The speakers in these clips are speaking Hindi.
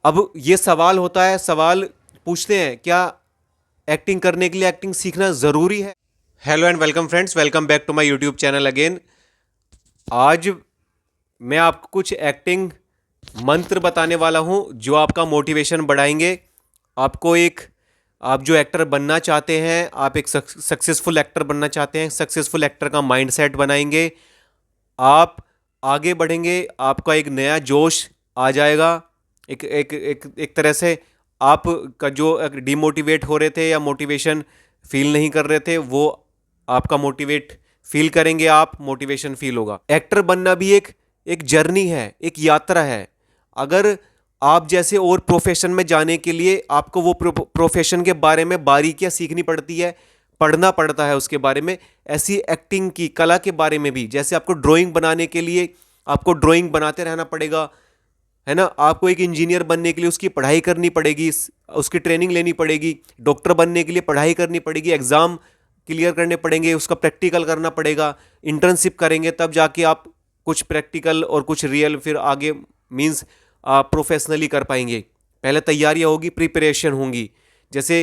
अब ये सवाल होता है, सवाल पूछते हैं, क्या एक्टिंग करने के लिए एक्टिंग सीखना ज़रूरी है? Hello and welcome friends, welcome back to my YouTube channel again. आज मैं आपको कुछ एक्टिंग मंत्र बताने वाला हूं जो आपका मोटिवेशन बढ़ाएंगे। आपको एक आप जो एक्टर बनना चाहते हैं, आप एक सक्सेसफुल एक्टर बनना चाहते हैं, सक्सेसफुल एक्टर का माइंडसेट बनाएंगे। आप आगे बढ़ेंगे, आपका एक नया जोश आ जाएगा। एक एक एक एक तरह से आप का जो डिमोटिवेट हो रहे थे या मोटिवेशन फील नहीं कर रहे थे, वो आपका मोटिवेट फील करेंगे, आप मोटिवेशन फील होगा। एक्टर बनना भी एक एक जर्नी है, एक यात्रा है। अगर आप जैसे और प्रोफेशन में जाने के लिए आपको वो प्रोफेशन के बारे में बारीकियां सीखनी पड़ती है, पढ़ना पड़ता है उसके बारे में। ऐसी एक्टिंग की कला के बारे में भी, जैसे आपको ड्राइंग बनाने के लिए आपको ड्राइंग बनाते रहना पड़ेगा, है ना। आपको एक इंजीनियर बनने के लिए उसकी पढ़ाई करनी पड़ेगी, उसकी ट्रेनिंग लेनी पड़ेगी। डॉक्टर बनने के लिए पढ़ाई करनी पड़ेगी, एग्जाम क्लियर करने पड़ेंगे, उसका प्रैक्टिकल करना पड़ेगा। इंटर्नशिप करेंगे तब जाके आप कुछ प्रैक्टिकल और कुछ रियल फिर आगे मींस प्रोफेशनली कर पाएंगे। पहले तैयारियां होगी, प्रिपरेशन होंगी। जैसे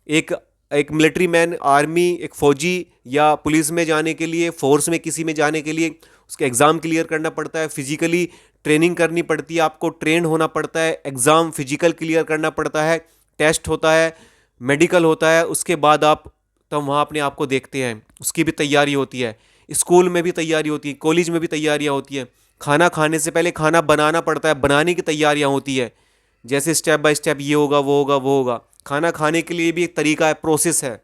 एक एक मिलिट्री मैन, आर्मी, एक फौजी या पुलिस में जाने के लिए, फोर्स में किसी में जाने के लिए उसका एग्ज़ाम क्लियर करना पड़ता है, फिजिकली ट्रेनिंग करनी पड़ती है, आपको ट्रेन होना पड़ता है, एग्ज़ाम फिजिकल क्लियर करना पड़ता है, टेस्ट होता है, मेडिकल होता है। उसके बाद आप तब वहाँ अपने आप को देखते हैं, उसकी भी तैयारी होती है। स्कूल में भी तैयारी होती है, कॉलेज में भी तैयारियाँ होती हैं। खाना खाने से पहले खाना बनाना पड़ता है, बनाने की तैयारियाँ होती है। जैसे स्टेप बाय स्टेप ये होगा, वो होगा, वो होगा। खाना खाने के लिए भी एक तरीका है, प्रोसेस है।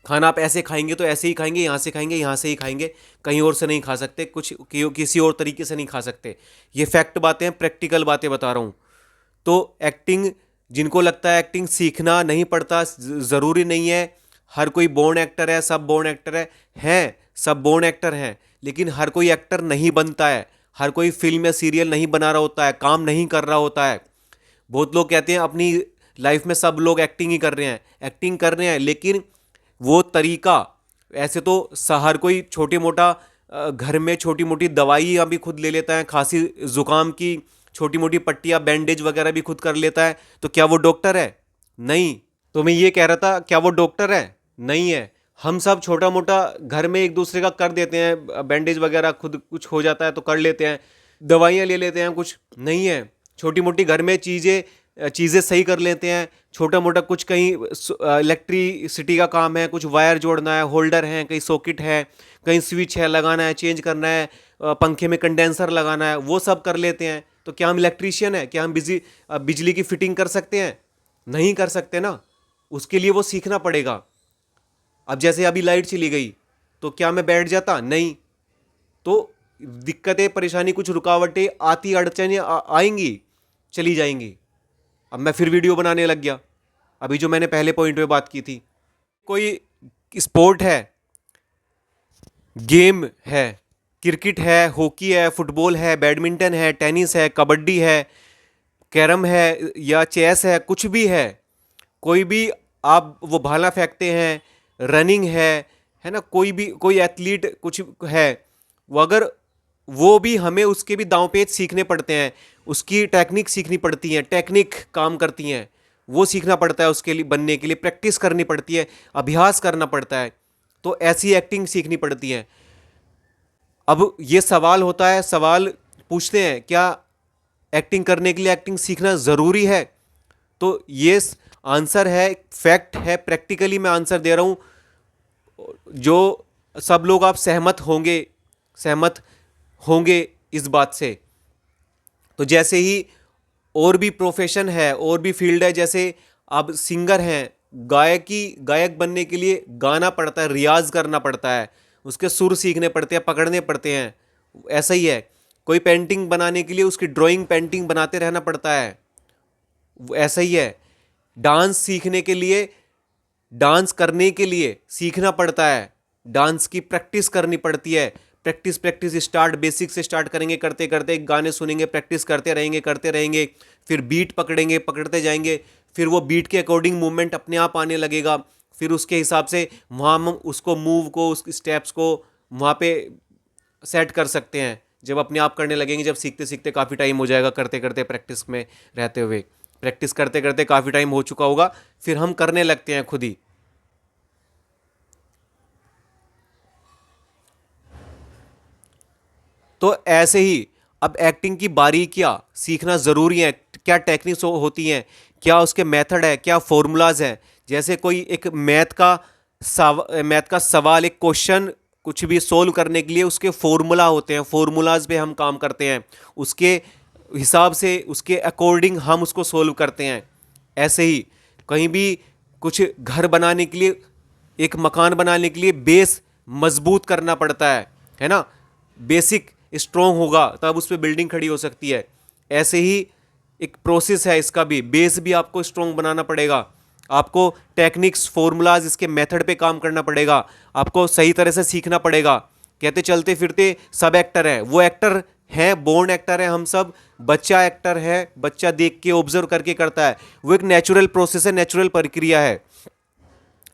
खाना आप ऐसे खाएंगे तो ऐसे ही खाएंगे, यहाँ से खाएंगे, यहाँ से ही खाएंगे, कहीं और से नहीं खा सकते, कुछ किसी और तरीके से नहीं खा सकते। ये फैक्ट बातें हैं, प्रैक्टिकल बातें बता रहा हूँ। तो एक्टिंग, जिनको लगता है एक्टिंग सीखना नहीं पड़ता, ज़रूरी नहीं है, हर कोई बोर्न एक्टर है, सब बोर्न एक्टर हैं, सब बोर्न एक्टर हैं, लेकिन हर कोई एक्टर नहीं बनता है। हर कोई फिल्म या सीरियल नहीं बना रहा होता है, काम नहीं कर रहा होता है। बहुत लोग कहते हैं अपनी लाइफ में सब लोग एक्टिंग ही कर रहे हैं, एक्टिंग कर रहे हैं, लेकिन वो तरीका, ऐसे तो हर कोई छोटे मोटा घर में छोटी मोटी दवाइयाँ भी खुद ले लेता है, खांसी जुकाम की छोटी मोटी पट्टियाँ, बैंडेज वगैरह भी खुद कर लेता है। तो क्या वो डॉक्टर है? नहीं। तो मैं ये कह रहा था, क्या वो डॉक्टर है? नहीं है। हम सब छोटा मोटा घर में एक दूसरे का कर देते हैं, बैंडेज वगैरह खुद कुछ हो जाता है तो कर लेते हैं, दवाइयाँ ले लेते हैं, कुछ नहीं है। छोटी मोटी घर में चीज़ें चीज़ें सही कर लेते हैं। छोटा मोटा कुछ कहीं इलेक्ट्रिसिटी का काम है, कुछ वायर जोड़ना है, होल्डर है, कहीं सॉकेट है, कहीं स्विच है, लगाना है, चेंज करना है, पंखे में कंडेंसर लगाना है, वो सब कर लेते हैं। तो क्या हम इलेक्ट्रीशियन है? क्या हम बिजली की फिटिंग कर सकते हैं? नहीं कर सकते ना। उसके लिए वो सीखना पड़ेगा। अब जैसे अभी लाइट चली गई तो क्या मैं बैठ जाता? नहीं। तो दिक्कतें, परेशानी, कुछ रुकावटें आती, अड़चनें आएंगी, चली जाएंगी। अब मैं फिर वीडियो बनाने लग गया, अभी जो मैंने पहले पॉइंट में बात की थी। कोई स्पोर्ट है, गेम है, क्रिकेट है, हॉकी है, फुटबॉल है, बैडमिंटन है, टेनिस है, कबड्डी है, कैरम है या चेस है, कुछ भी है, कोई भी, आप वो भाला फेंकते हैं, रनिंग है ना, कोई भी, कोई एथलीट कुछ है, वो अगर वो भी हमें उसके भी दांव पेच सीखने पड़ते हैं, उसकी टेक्निक सीखनी पड़ती है, टेक्निक काम करती हैं, वो सीखना पड़ता है। उसके लिए बनने के लिए प्रैक्टिस करनी पड़ती है, अभ्यास करना पड़ता है। तो ऐसी एक्टिंग सीखनी पड़ती है। अब ये सवाल होता है, सवाल पूछते हैं, क्या एक्टिंग करने के लिए एक्टिंग सीखना ज़रूरी है? तो ये आंसर है, फैक्ट है, प्रैक्टिकली मैं आंसर दे रहा हूँ, जो सब लोग आप सहमत होंगे इस बात से। तो जैसे ही और भी प्रोफेशन है, और भी फील्ड है, जैसे अब सिंगर हैं, गायक बनने के लिए गाना पड़ता है, रियाज करना पड़ता है, उसके सुर सीखने पड़ते हैं, पकड़ने पड़ते हैं। ऐसा ही है, कोई पेंटिंग बनाने के लिए उसकी ड्राइंग, पेंटिंग बनाते रहना पड़ता है। ऐसा ही है, डांस सीखने के लिए, डांस करने के लिए सीखना पड़ता है, डांस की प्रैक्टिस करनी पड़ती है। प्रैक्टिस प्रैक्टिस स्टार्ट, बेसिक से स्टार्ट करेंगे, करते करते गाने सुनेंगे, प्रैक्टिस करते रहेंगे, फिर बीट पकड़ेंगे, पकड़ते जाएंगे, फिर वो बीट के अकॉर्डिंग मूवमेंट अपने आप आने लगेगा। फिर उसके हिसाब से वहाँ हम उसको, मूव को, उस स्टेप्स को वहाँ पे सेट कर सकते हैं जब अपने आप करने लगेंगे, जब सीखते सीखते काफ़ी टाइम हो जाएगा, करते करते प्रैक्टिस में रहते हुए, प्रैक्टिस करते करते काफ़ी टाइम हो चुका होगा, फिर हम करने लगते हैं खुद ही। तो ऐसे ही अब एक्टिंग की बारीकियां सीखना ज़रूरी है। क्या टेक्निक्स होती हैं, क्या उसके मेथड है, क्या फॉर्मूलाज हैं। जैसे कोई एक मैथ का सवाल, एक क्वेश्चन कुछ भी सोल्व करने के लिए उसके फॉर्मूला होते हैं, फॉर्मूलाज पे हम काम करते हैं, उसके हिसाब से, उसके अकॉर्डिंग हम उसको सोल्व करते हैं। ऐसे ही कहीं भी कुछ घर बनाने के लिए, एक मकान बनाने के लिए बेस मजबूत करना पड़ता है ना। बेसिक स्ट्रोंग होगा तब उस पर बिल्डिंग खड़ी हो सकती है। ऐसे ही एक प्रोसेस है इसका भी, बेस भी आपको स्ट्रोंग बनाना पड़ेगा, आपको टेक्निक्स, फॉर्मूलाज, इसके मेथड पे काम करना पड़ेगा, आपको सही तरह से सीखना पड़ेगा। कहते चलते फिरते सब एक्टर हैं, वो एक्टर हैं, बोर्न एक्टर हैं हम सब। बच्चा एक्टर है, बच्चा देख के ऑब्जर्व करके करता है, वो एक नेचुरल प्रोसेस है, नेचुरल प्रक्रिया है,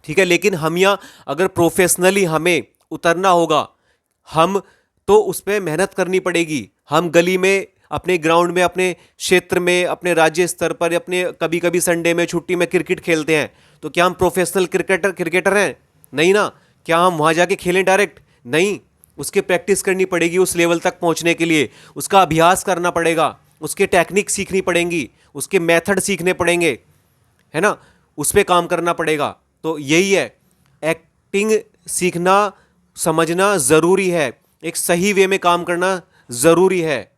ठीक है। लेकिन हम यहाँ अगर प्रोफेशनली हमें उतरना होगा, हम तो उस पर मेहनत करनी पड़ेगी। हम गली में, अपने ग्राउंड में, अपने क्षेत्र में, अपने राज्य स्तर पर, अपने कभी कभी संडे में, छुट्टी में क्रिकेट खेलते हैं, तो क्या हम प्रोफेशनल क्रिकेटर हैं? नहीं ना। क्या हम वहाँ जाके खेलें डायरेक्ट? नहीं। उसकी प्रैक्टिस करनी पड़ेगी उस लेवल तक पहुँचने के लिए, उसका अभ्यास करना पड़ेगा, उसके टेक्निक सीखनी पड़ेंगी, उसके मेथड सीखने पड़ेंगे, है ना, उस पर काम करना पड़ेगा। तो यही है, एक्टिंग सीखना, समझना ज़रूरी है, एक सही वे में काम करना ज़रूरी है।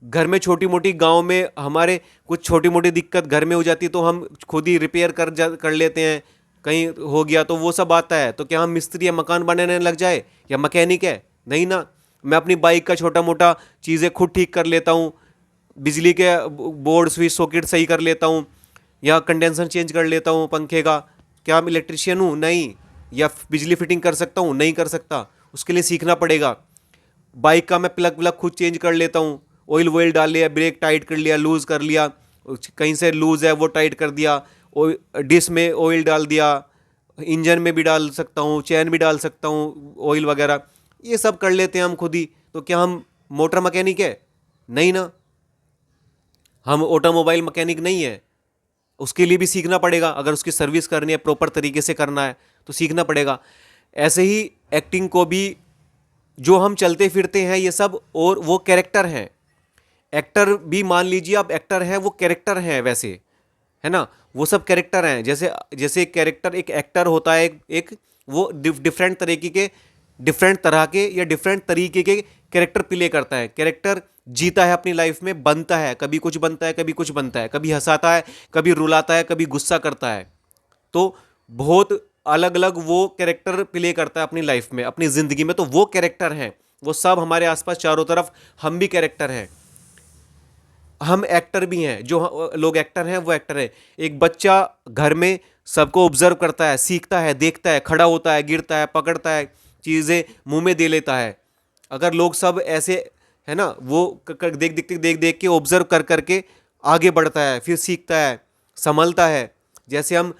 घर में छोटी मोटी, गांव में हमारे कुछ छोटी मोटी दिक्कत घर में हो जाती है तो हम खुद ही रिपेयर कर लेते हैं, कहीं हो गया तो वो सब आता है। तो क्या हम मिस्त्री या मकान बनाने लग जाए या मैकेनिक है? नहीं ना। मैं अपनी बाइक का छोटा मोटा चीज़ें खुद ठीक कर लेता हूँ, बिजली के बोर्ड, स्विच, सॉकेट सही कर लेता हूँ, या कंडेंसर चेंज कर लेता हूँ पंखे का। क्या हम इलेक्ट्रिशियन हूँ? नहीं। या बिजली फिटिंग कर सकता हूँ? नहीं कर सकता। उसके लिए सीखना पड़ेगा। बाइक का मैं प्लग व्लग खुद चेंज कर लेता हूँ, ऑयल वोयल डाल लिया, ब्रेक टाइट कर लिया, लूज़ कर लिया, कहीं से लूज़ है वो टाइट कर दिया, डिस्क में ऑयल डाल दिया, इंजन में भी डाल सकता हूँ, चैन भी डाल सकता हूँ ऑयल वगैरह, ये सब कर लेते हैं हम खुद ही। तो क्या हम मोटर मैकेनिक है? नहीं ना। हम ऑटोमोबाइल मैकेनिक नहीं है। उसके लिए भी सीखना पड़ेगा, अगर उसकी सर्विस करनी है, प्रॉपर तरीके से करना है तो सीखना पड़ेगा। ऐसे ही एक्टिंग को भी, जो हम चलते फिरते हैं ये सब, और वो कैरेक्टर हैं। एक्टर भी मान लीजिए आप एक्टर हैं, वो कैरेक्टर हैं वैसे, है ना, वो सब कैरेक्टर हैं। जैसे जैसे कैरेक्टर, एक एक्टर होता है, एक वो डिफरेंट तरह के या डिफरेंट तरीके के कैरेक्टर प्ले करता है। कैरेक्टर जीता है अपनी लाइफ में, बनता है, कभी कुछ बनता है, कभी कुछ बनता है, कभी हंसाता है, कभी रुलाता है, कभी गुस्सा करता है। तो बहुत अलग अलग वो कैरेक्टर प्ले करता है अपनी लाइफ में, अपनी ज़िंदगी में। तो वो कैरेक्टर हैं, वो सब हमारे आसपास चारों तरफ हम भी कैरेक्टर हैं, हम एक्टर भी हैं। जो लोग एक्टर हैं वो एक्टर है। एक बच्चा घर में सबको ऑब्जर्व करता है, सीखता है, देखता है, खड़ा होता है, गिरता है, पकड़ता है, चीज़ें मुंह में दे लेता है। अगर लोग सब ऐसे, है ना, वो देख देख के, ऑब्जर्व कर करके आगे बढ़ता है, फिर सीखता है, संभलता है। जैसे हम,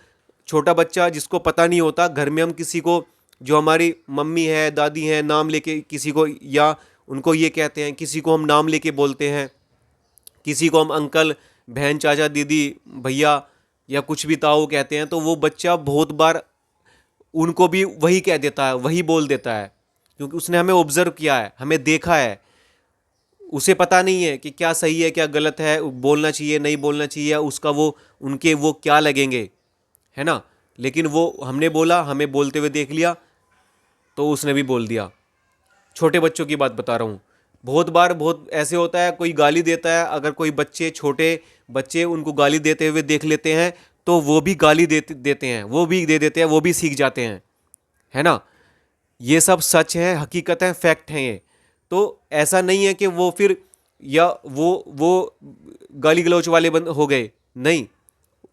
छोटा बच्चा जिसको पता नहीं होता, घर में हम किसी को, जो हमारी मम्मी है, दादी हैं, नाम लेके किसी को, या उनको ये कहते हैं, किसी को हम नाम लेके बोलते हैं, किसी को हम अंकल, बहन, चाचा, दीदी, भैया, या कुछ भी ताऊ कहते हैं, तो वो बच्चा बहुत बार उनको भी वही कह देता है, वही बोल देता है, क्योंकि उसने हमें ऑब्जर्व किया है, हमें देखा है। उसे पता नहीं है कि क्या सही है, क्या गलत है, बोलना चाहिए, नहीं बोलना चाहिए, उसका वो क्या लगेंगे, है ना। लेकिन वो हमने बोला, हमें बोलते हुए देख लिया, तो उसने भी बोल दिया। छोटे बच्चों की बात बता रहा हूँ। बहुत बार बहुत ऐसे होता है, कोई गाली देता है, अगर कोई बच्चे, छोटे बच्चे उनको गाली देते हुए देख लेते हैं, तो वो भी गाली देते हैं, वो भी दे देते हैं, वो भी सीख जाते हैं, है ना। ये सब सच है, हकीकत है, फैक्ट हैं ये। तो ऐसा नहीं है कि वो फिर, या वो गाली गलौच वाले बंद हो गए, नहीं।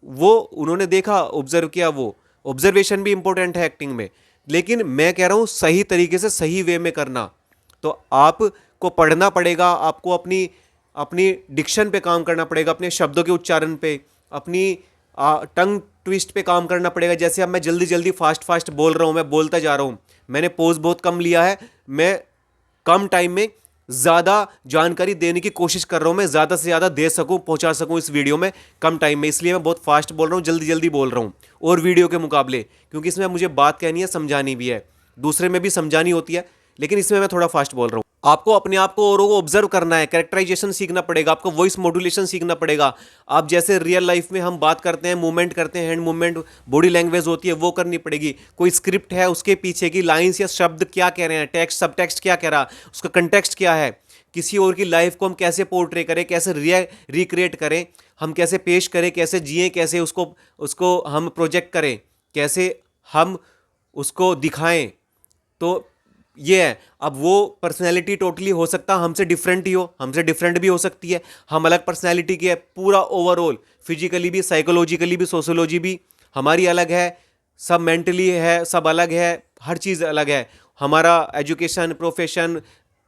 वो उन्होंने देखा, ऑब्जर्व किया, वो ऑब्जर्वेशन भी इंपॉर्टेंट है एक्टिंग में। लेकिन मैं कह रहा हूँ सही तरीके से, सही वे में करना। तो आपको पढ़ना पड़ेगा, आपको अपनी अपनी डिक्शन पे काम करना पड़ेगा, अपने शब्दों के उच्चारण पे, अपनी टंग ट्विस्ट पे काम करना पड़ेगा। जैसे अब मैं जल्दी जल्दी फास्ट बोल रहा हूँ, मैं बोलता जा रहा हूँ, मैंने पोज बहुत कम लिया है, मैं कम टाइम में ज़्यादा जानकारी देने की कोशिश कर रहा हूँ, मैं ज़्यादा से ज़्यादा दे सकूँ, पहुँचा सकूँ इस वीडियो में कम टाइम में, इसलिए मैं बहुत फास्ट बोल रहा हूँ, जल्दी जल्दी बोल रहा हूँ और वीडियो के मुकाबले, क्योंकि इसमें मुझे बात कहनी है, समझानी भी है, दूसरे में भी समझानी होती है, लेकिन इसमें मैं थोड़ा फास्ट बोल रहा हूँ। आपको अपने आप को औरों को ऑब्जर्व करना है, कैरेक्टराइजेशन सीखना पड़ेगा, आपको वॉइस मॉड्यूलेशन सीखना पड़ेगा। आप जैसे रियल लाइफ में हम बात करते हैं, मूवमेंट करते हैं, हैंड मूवमेंट, बॉडी लैंग्वेज होती है, वो करनी पड़ेगी। कोई स्क्रिप्ट है, उसके पीछे की लाइंस या शब्द क्या कह रहे हैं, टेक्स्ट सब टेक्स्ट क्या कह रहा, उसका कंटेक्स्ट क्या है, किसी और की लाइफ को हम कैसे पोर्ट्रे करें, कैसे रिक्रिएट करें, हम कैसे पेश करें, कैसे जिए, कैसे उसको उसको हम प्रोजेक्ट करें, कैसे हम उसको दिखाएं। तो ये है। अब वो पर्सनैलिटी टोटली हो सकता हमसे डिफरेंट ही हो, हमसे डिफरेंट भी हो सकती है, हम अलग पर्सनैलिटी की है, पूरा ओवरऑल फिजिकली भी, साइकोलॉजिकली भी, सोशोलॉजी भी हमारी अलग है, सब मेंटली है, सब अलग है, हर चीज़ अलग है। हमारा education, profession,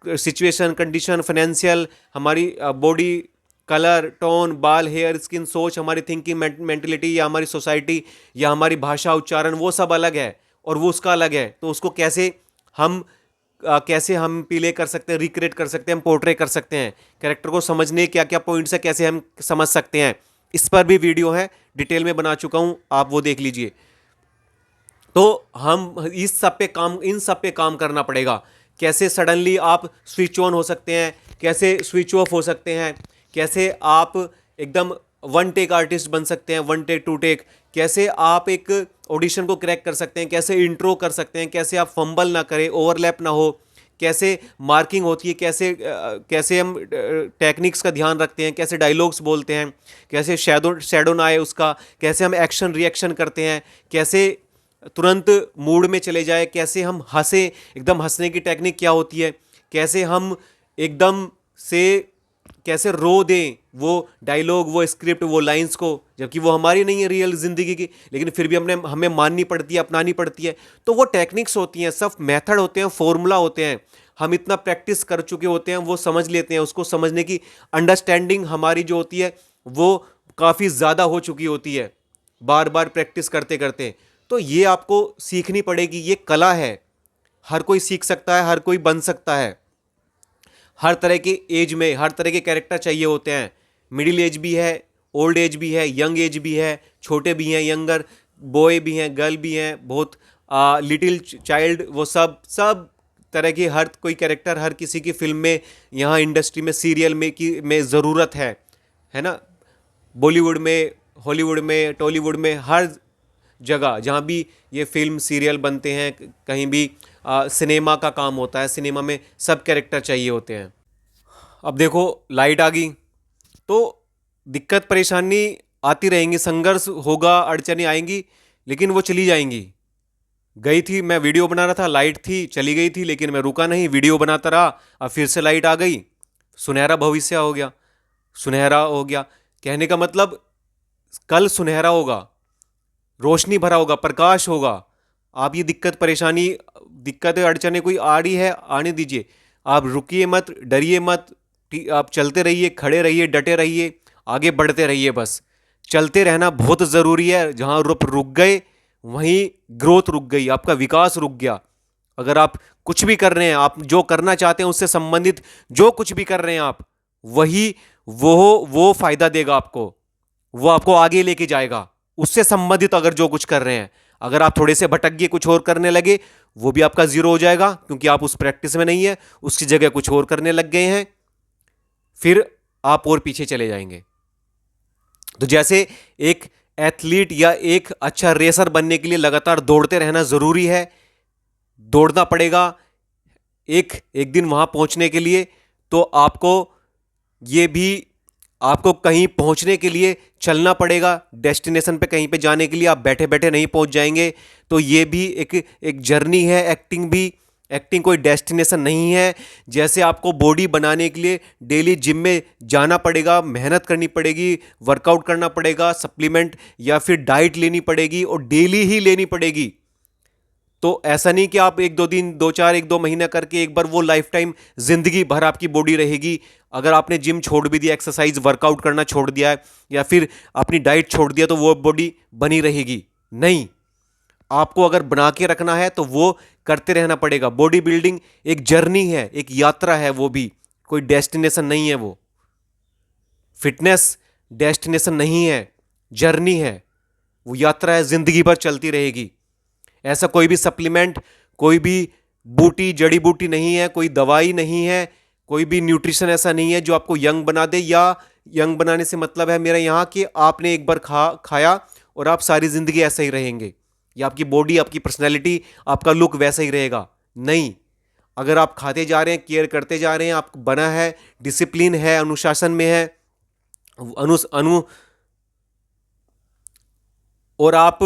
situation, condition, financial, हमारी बॉडी कलर, टोन, बाल, हेयर, स्किन, सोच, हमारी थिंकिंग मेंटलिटी, या हमारी सोसाइटी, या हमारी भाषा, उच्चारण, वो सब अलग है और वो उसका अलग है। तो उसको कैसे हम प्ले कर सकते हैं, रिक्रिएट कर सकते हैं, हम पोर्ट्रे कर सकते हैं, कैरेक्टर को समझने क्या क्या पॉइंट्स है, कैसे हम समझ सकते हैं, इस पर भी वीडियो है, डिटेल में बना चुका हूं, आप वो देख लीजिए। तो हम इन सब पे काम करना पड़ेगा। कैसे सडनली आप स्विच ऑन हो सकते हैं, कैसे स्विच ऑफ हो सकते हैं, कैसे आप एकदम वन टेक आर्टिस्ट बन सकते हैं, वन टेक, टू टेक, कैसे आप एक ऑडिशन को क्रैक कर सकते हैं, कैसे इंट्रो कर सकते हैं, कैसे आप फंबल ना करें, ओवरलैप ना हो, कैसे मार्किंग होती है, कैसे हम टेक्निक्स का ध्यान रखते हैं, कैसे डायलॉग्स बोलते हैं, कैसे शैडो ना आए उसका, कैसे हम एक्शन रिएक्शन करते हैं, कैसे तुरंत मूड में चले जाए, कैसे हम हंसे, एकदम हंसने की टेक्निक क्या होती है, कैसे हम एकदम से कैसे रो दें वो डायलॉग, वो स्क्रिप्ट, वो लाइंस को, जबकि वो हमारी नहीं है रियल जिंदगी की, लेकिन फिर भी हमें माननी पड़ती है, अपनानी पड़ती है। तो वो टेक्निक्स होती हैं, सब मेथड होते हैं, फॉर्मूला होते हैं, हम इतना प्रैक्टिस कर चुके होते हैं, वो समझ लेते हैं, उसको समझने की अंडरस्टैंडिंग हमारी जो होती है वो काफ़ी ज़्यादा हो चुकी होती है, बार बार प्रैक्टिस करते करते। तो ये आपको सीखनी पड़ेगी, ये कला है, हर कोई सीख सकता है, हर कोई बन सकता है। हर तरह के एज में हर तरह के कैरेक्टर चाहिए होते हैं, मिडिल एज भी है, ओल्ड एज भी है, यंग एज भी है, छोटे भी हैं, यंगर बॉय भी हैं, गर्ल भी हैं, बहुत लिटिल चाइल्ड, वो सब सब तरह के हर कोई कैरेक्टर हर किसी की फिल्म में, यहाँ इंडस्ट्री में, सीरियल में ज़रूरत है ना। बॉलीवुड में, हॉलीवुड में, टॉलीवुड में, हर जगह जहाँ भी ये फिल्म सीरियल बनते हैं, कहीं भी सिनेमा का काम होता है, सिनेमा में सब कैरेक्टर चाहिए होते हैं। अब देखो लाइट आ गई तो दिक्कत परेशानी आती रहेंगी, संघर्ष होगा, अड़चनें आएंगी, लेकिन वो चली जाएंगी। गई थी, मैं वीडियो बना रहा था, लाइट थी, चली गई थी, लेकिन मैं रुका नहीं, वीडियो बनाता रहा, अब फिर से लाइट आ गई, सुनहरा भविष्य हो गया, सुनहरा हो गया। कहने का मतलब कल सुनहरा होगा, रोशनी भरा होगा, प्रकाश होगा। आप ये दिक्कत अड़चने कोई आ रही है, आने दीजिए, आप रुकिए मत, डरिए मत, आप चलते रहिए, खड़े रहिए, डटे रहिए, आगे बढ़ते रहिए। बस चलते रहना बहुत ज़रूरी है। जहाँ रुक गए वहीं ग्रोथ रुक गई, आपका विकास रुक गया। अगर आप कुछ भी कर रहे हैं, आप जो करना चाहते हैं उससे संबंधित जो कुछ भी कर रहे हैं आप, वही वो फायदा देगा आपको, वो आपको आगे लेके जाएगा। उससे संबंधित अगर जो कुछ कर रहे हैं, अगर आप थोड़े से भटक गए, कुछ और करने लगे, वो भी आपका जीरो हो जाएगा, क्योंकि आप उस प्रैक्टिस में नहीं है, उसकी जगह कुछ और करने लग गए हैं, फिर आप और पीछे चले जाएंगे। तो जैसे एक एथलीट या एक अच्छा रेसर बनने के लिए लगातार दौड़ते रहना जरूरी है, दौड़ना पड़ेगा एक एक दिन वहां पहुंचने के लिए। तो आपको कहीं पहुंचने के लिए चलना पड़ेगा, डेस्टिनेशन पे कहीं पे जाने के लिए आप बैठे बैठे नहीं पहुंच जाएंगे। तो ये भी एक जर्नी है, एक्टिंग कोई डेस्टिनेशन नहीं है। जैसे आपको बॉडी बनाने के लिए डेली जिम में जाना पड़ेगा, मेहनत करनी पड़ेगी, वर्कआउट करना पड़ेगा, सप्लीमेंट या फिर डाइट लेनी पड़ेगी और डेली ही लेनी पड़ेगी। तो ऐसा नहीं कि आप 1-2 महीना करके एक बार, वो लाइफ टाइम जिंदगी भर आपकी बॉडी रहेगी। अगर आपने जिम छोड़ भी दिया, एक्सरसाइज वर्कआउट करना छोड़ दिया है, या फिर अपनी डाइट छोड़ दिया, तो वो बॉडी बनी रहेगी नहीं। आपको अगर बना के रखना है तो वो करते रहना पड़ेगा। बॉडी बिल्डिंग एक जर्नी है, एक यात्रा है, वो भी कोई डेस्टिनेशन नहीं है। वो फिटनेस डेस्टिनेशन नहीं है, जर्नी है, वो यात्रा है, जिंदगी भर चलती रहेगी। ऐसा कोई भी सप्लीमेंट, कोई भी बूटी जड़ी बूटी नहीं है, कोई दवाई नहीं है, कोई भी न्यूट्रिशन ऐसा नहीं है जो आपको यंग बना दे। या यंग बनाने से मतलब है मेरा यहाँ कि आपने एक बार खाया और आप सारी जिंदगी ऐसा ही रहेंगे, या आपकी बॉडी, आपकी पर्सनैलिटी, आपका लुक वैसा ही रहेगा। नहीं, अगर आप खाते जा रहे हैं, केयर करते जा रहे हैं, आप बना है, डिसिप्लिन है, अनुशासन में है, अनु और आप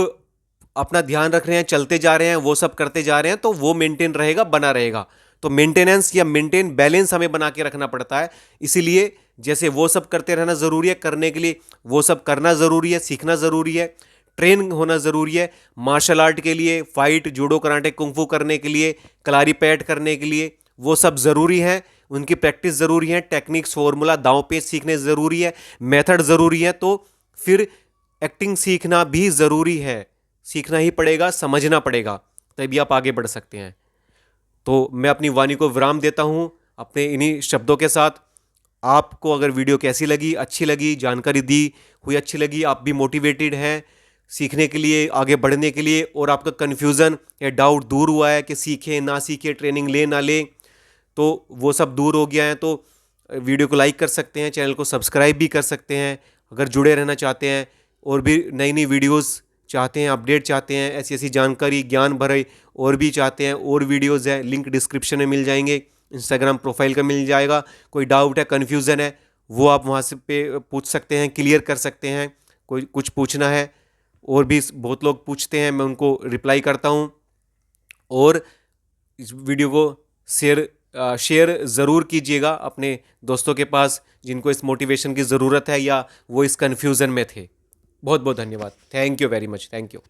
अपना ध्यान रख रहे हैं, चलते जा रहे हैं, वो सब करते जा रहे हैं, तो वो मेंटेन रहेगा, बना रहेगा। तो मेंटेनेंस या मेंटेन बैलेंस हमें बना के रखना पड़ता है। इसीलिए जैसे वो सब करते रहना ज़रूरी है, करने के लिए वो सब करना ज़रूरी है, सीखना ज़रूरी है, ट्रेन होना ज़रूरी है। मार्शल आर्ट के लिए, फाइट, जूडो, कराटे, कुंफू करने के लिए, कलारी पैट करने के लिए वो सब ज़रूरी है, उनकी प्रैक्टिस ज़रूरी है, टेक्निक्स, फॉर्मूला, दांव पेच सीखने ज़रूरी है, मेथड ज़रूरी है। तो फिर एक्टिंग सीखना भी ज़रूरी है, सीखना ही पड़ेगा, समझना पड़ेगा, तभी आप आगे बढ़ सकते हैं। तो मैं अपनी वाणी को विराम देता हूं अपने इन्हीं शब्दों के साथ। आपको अगर वीडियो कैसी लगी, अच्छी लगी, जानकारी दी हुई अच्छी लगी, आप भी मोटिवेटेड हैं सीखने के लिए, आगे बढ़ने के लिए, और आपका कन्फ्यूज़न या डाउट दूर हुआ है कि सीखें ना सीखें, ट्रेनिंग ले ना ले, तो वो सब दूर हो गया है, तो वीडियो को लाइक कर सकते हैं, चैनल को सब्सक्राइब भी कर सकते हैं। अगर जुड़े रहना चाहते हैं और भी नई नई वीडियोस चाहते हैं, अपडेट चाहते हैं, ऐसी ऐसी जानकारी, ज्ञान भरे और भी चाहते हैं, और वीडियोस हैं, लिंक डिस्क्रिप्शन में मिल जाएंगे, इंस्टाग्राम प्रोफाइल का मिल जाएगा। कोई डाउट है, कन्फ्यूज़न है, वो आप वहाँ से पे पूछ सकते हैं, क्लियर कर सकते हैं। कोई कुछ पूछना है, और भी बहुत लोग पूछते हैं, मैं उनको रिप्लाई करता हूँ। और इस वीडियो को शेयर ज़रूर कीजिएगा अपने दोस्तों के पास जिनको इस मोटिवेशन की ज़रूरत है या वो इस कन्फ्यूज़न में थे। बहुत बहुत धन्यवाद। Thank you very much. Thank you.